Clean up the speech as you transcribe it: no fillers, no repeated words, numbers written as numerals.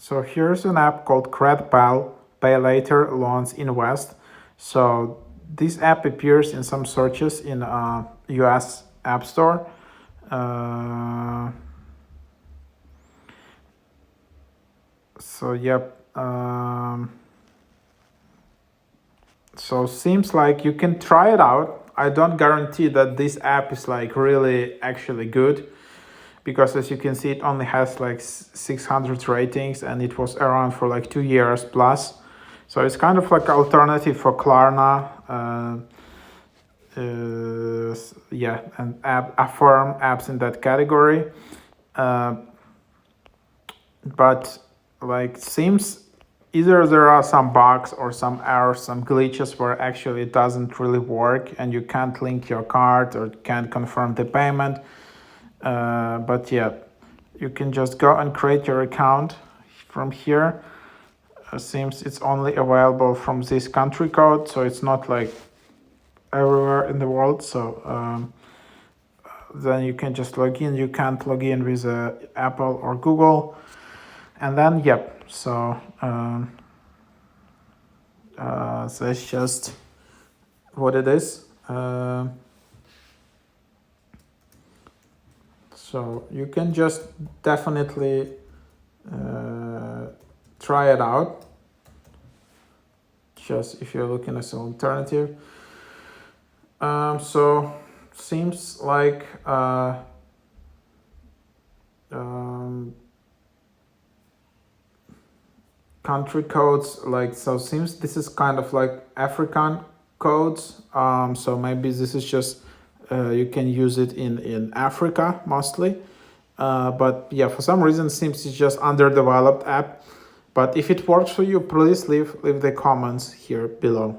So here's an app called CredPal, Pay Later, Loans Invest. So this app appears in some searches in US App Store. So yep. So seems like you can try it out. I don't guarantee that this app is like really actually good, because as you can see, it only has like 600 ratings and it was around for like 2 years plus. So it's kind of like alternative for Klarna, yeah, and Affirm apps in that category. But like seems either there are some bugs or some errors, some glitches where actually it doesn't really work and you can't link your card or can't confirm the payment. But yeah, you can just go and create your account from here. Seems it's only available from this country code, so it's not like everywhere in the world. So then you can just log in. You can't log in with Apple or Google. And then yep, so that's just what it is. So you can just definitely try it out, just if you're looking as an alternative. So seems like country codes, like, so seems this is kind of like African codes. So maybe this is just you can use it in Africa mostly. But yeah, for some reason seems it's just underdeveloped app. But if it works for you, please leave the comments here below.